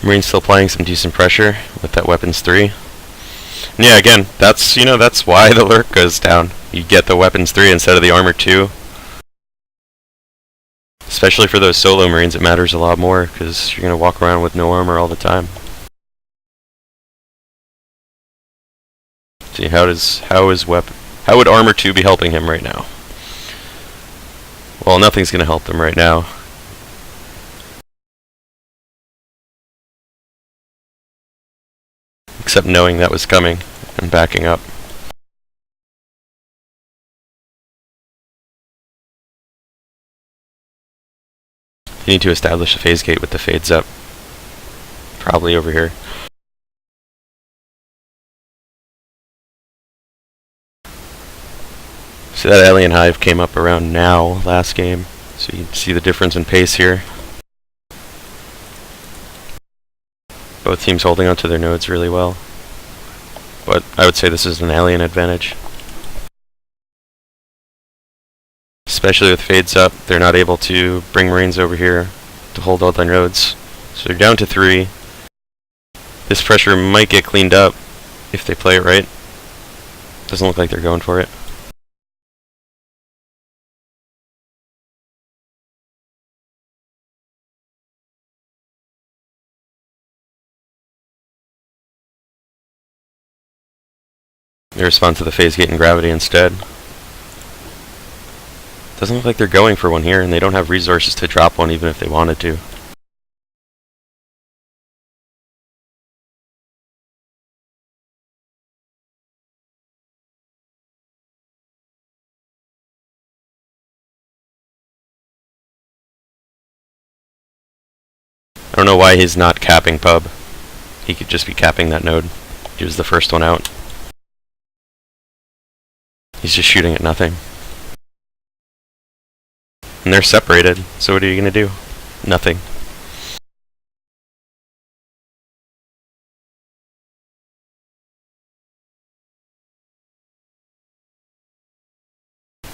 Marine's still applying some decent pressure with that weapons 3. And yeah, again, that's why the lurk goes down. You get the weapons 3 instead of the armor 2. Especially for those solo Marines, it matters a lot more because you're gonna walk around with no armor all the time. See, how would armor 2 be helping him right now? Well, nothing's gonna help him right now. Except knowing that was coming and backing up. You need to establish a phase gate with the fades up. Probably over here. See, that alien hive came up around now last game, so you can see the difference in pace here. Both teams holding onto their nodes really well, but I would say this is an alien advantage. Especially with fades up, they're not able to bring Marines over here to hold all their nodes, so they're down to 3. This pressure might get cleaned up if they play it right. Doesn't look like they're going for it. They respond to the phase gate and gravity instead. Doesn't look like they're going for one here, and they don't have resources to drop one even if they wanted to. I don't know why he's not capping pub. He could just be capping that node. He was the first one out. He's just shooting at nothing. And they're separated, so what are you gonna do? Nothing.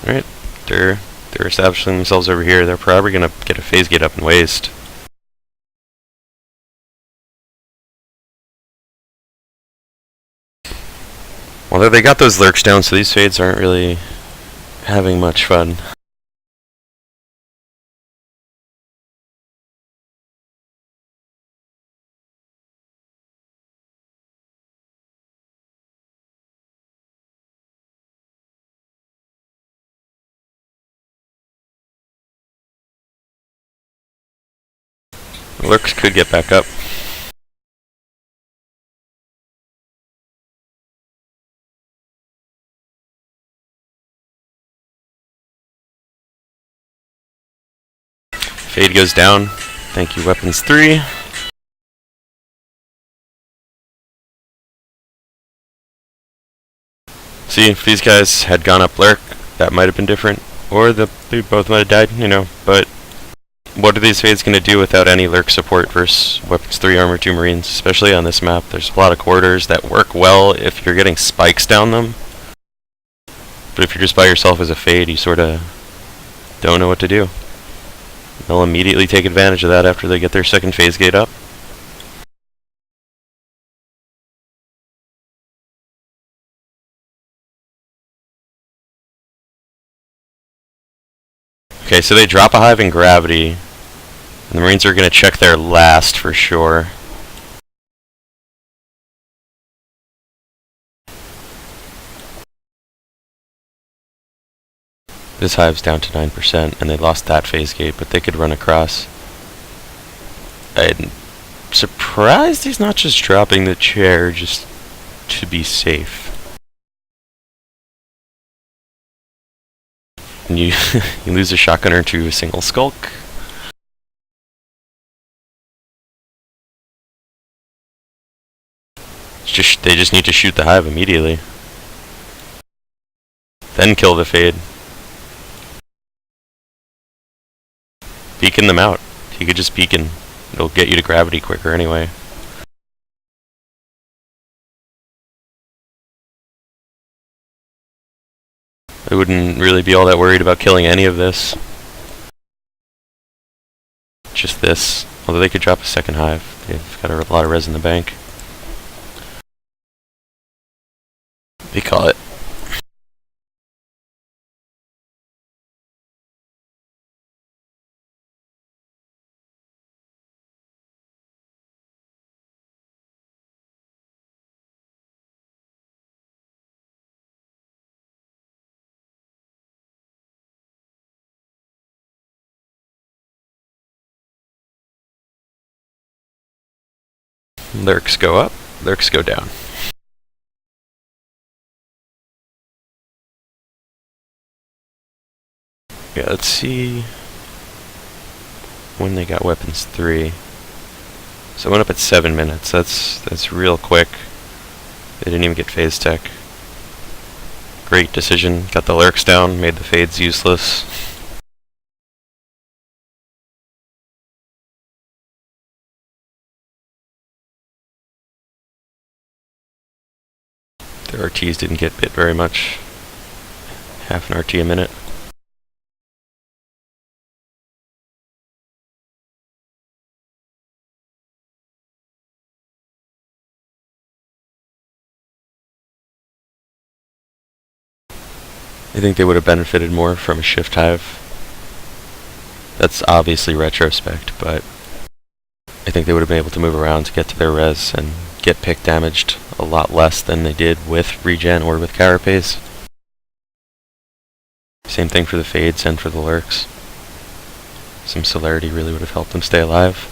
Alright, they're establishing themselves over here. They're probably gonna get a phase gate up and waste. Although they got those lurks down, so these fades aren't really having much fun. The lurks could get back up. Fade goes down. Thank you, weapons 3. See, if these guys had gone up lurk, that might have been different. Or they both might have died, you know, but what are these fades going to do without any lurk support versus weapons 3 armor 2 Marines, especially on this map? There's a lot of corridors that work well if you're getting spikes down them. But if you're just by yourself as a fade, you sort of don't know what to do. They'll immediately take advantage of that after they get their second phase gate up. Okay, so they drop a hive in gravity, and the Marines are going to check their last for sure. This hive's down to 9%, and they lost that phase gate, but they could run across. I'm surprised he's not just dropping the chair just to be safe. And you lose a shotgunner to a single skulk. They just need to shoot the hive immediately. Then kill the fade. Beacon them out. You could just beacon. It'll get you to gravity quicker anyway. I wouldn't really be all that worried about killing any of this. Just this. Although they could drop a second hive. They've got a lot of res in the bank. They call it. Lurks go up, lurks go down. Yeah, let's see when they got weapons 3. So it went up at 7 minutes. That's real quick. They didn't even get phase tech. Great decision. Got the lurks down, made the fades useless. Their RTs didn't get bit very much. Half an RT a minute. I think they would have benefited more from a shift hive. That's obviously retrospect, but I think they would have been able to move around to get to their res and get pick damaged a lot less than they did with regen or with carapace. Same thing for the fades and for the lurks. Some celerity really would have helped them stay alive.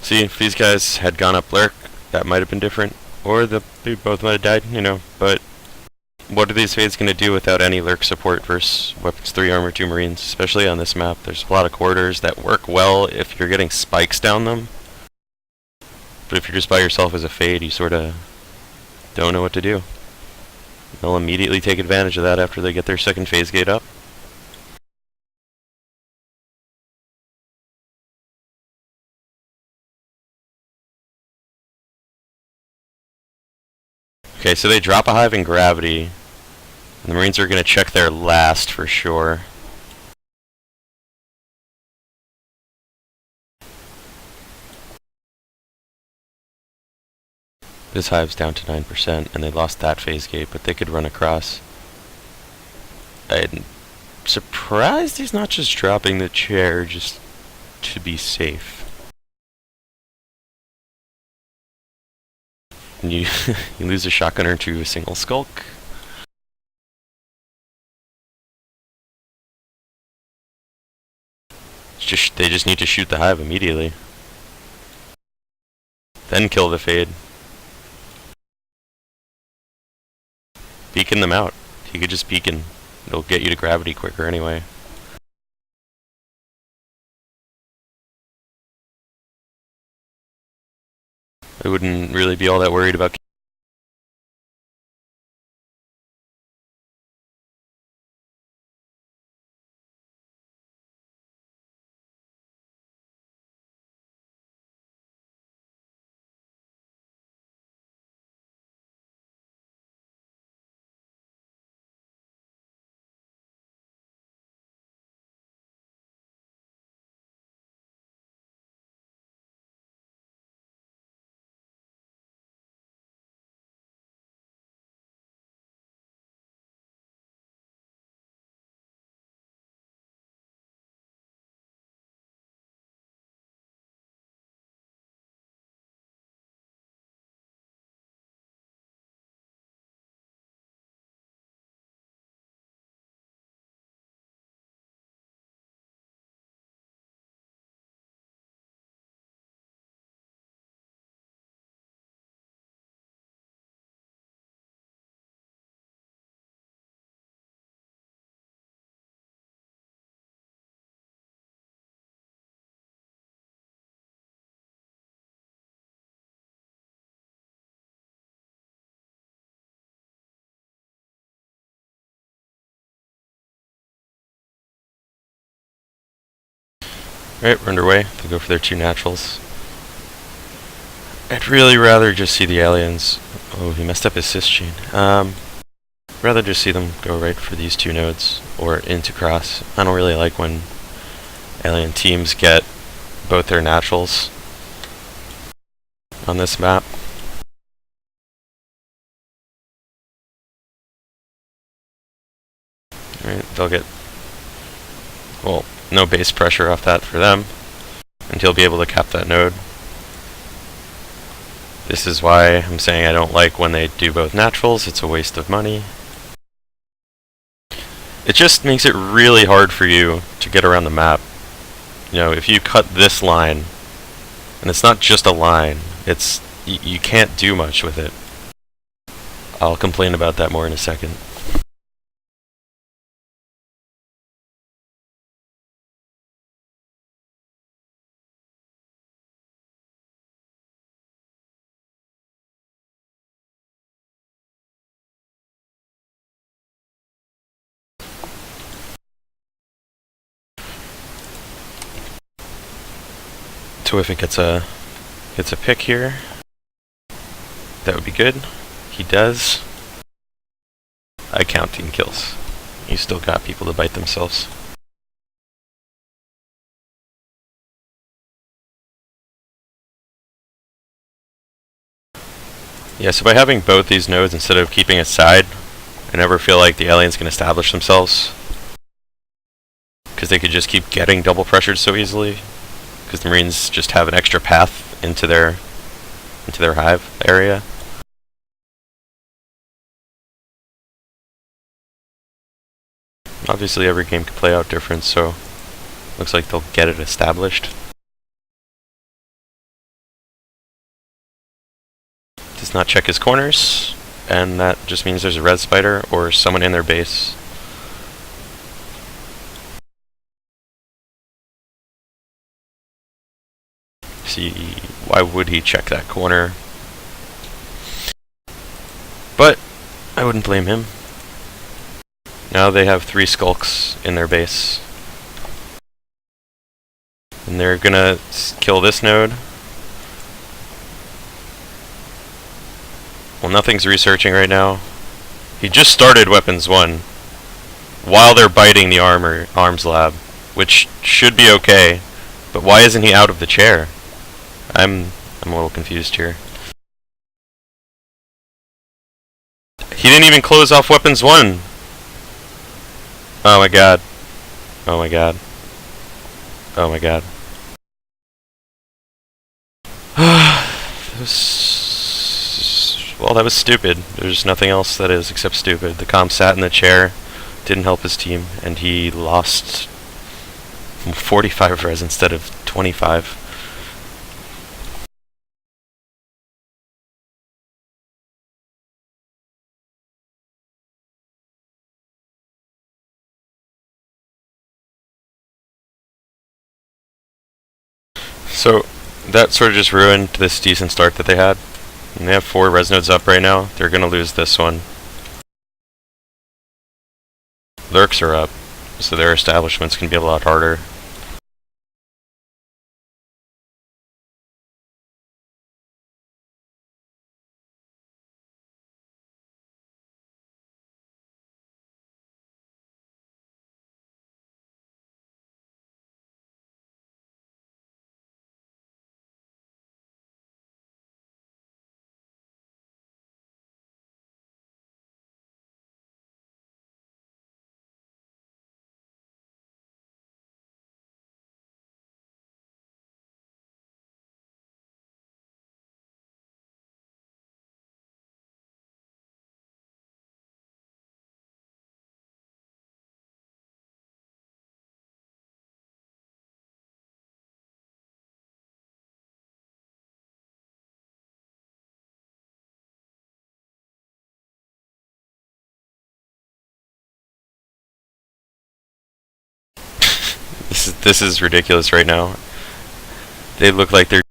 See, if these guys had gone up lurk, that might have been different. Or they both might have died, you know, but what are these fades going to do without any lurk support versus weapons 3 armor 2 marines, especially on this map? There's a lot of corridors that work well if you're getting spikes down them. But if you're just by yourself as a fade, you sort of don't know what to do. They'll immediately take advantage of that after they get their second phase gate up. Okay, so they drop a hive in gravity, and the marines are going to check their last for sure. This hive's down to 9%, and they lost that phase gate, but they could run across. I'm surprised he's not just dropping the chair just to be safe. And you you lose a shotgunner to a single skulk. They just need to shoot the hive immediately. Then kill the fade. Beacon them out. You could just beacon. It'll get you to gravity quicker anyway. I wouldn't really be all that worried about Right, we're underway. They'll go for their 2 naturals. I'd really rather just see the aliens. Oh, he messed up his cis chain. Rather just see them go right for these 2 nodes, or into cross. I don't really like when alien teams get both their naturals on this map. Right, they'll get, well, no base pressure off that for them, and he'll be able to cap that node. This is why I'm saying I don't like when they do both naturals. It's a waste of money. It just makes it really hard for you to get around the map. You know, if you cut this line, and it's not just a line, it's you can't do much with it. I'll complain about that more in a second. TAWific gets a pick here. That would be good. He does. I count team kills. You still got people to bite themselves. Yeah, so by having both these nodes instead of keeping a side, I never feel like the aliens can establish themselves. Because they could just keep getting double pressured so easily. Because the Marines just have an extra path into their hive area. Obviously every game could play out different, so looks like they'll get it established. Does not check his corners, and that just means there's a red spider or someone in their base. See, why would he check that corner? But I wouldn't blame him. Now they have 3 skulks in their base. And they're gonna kill this node. Well, nothing's researching right now. He just started weapons 1 while they're biting the arms lab, which should be okay. But why isn't he out of the chair? I'm a little confused here. He didn't even close off weapons 1. Oh my god. Oh my god. Oh my god. Well, that was stupid. There's nothing else that is except stupid. The comm sat in the chair, didn't help his team, and he lost 45 res instead of 25. So that sort of just ruined this decent start that they had. And they have 4 res nodes up right now. They're gonna lose this one. Lurks are up, so their establishment's gonna be a lot harder. This is ridiculous right now. They look like they're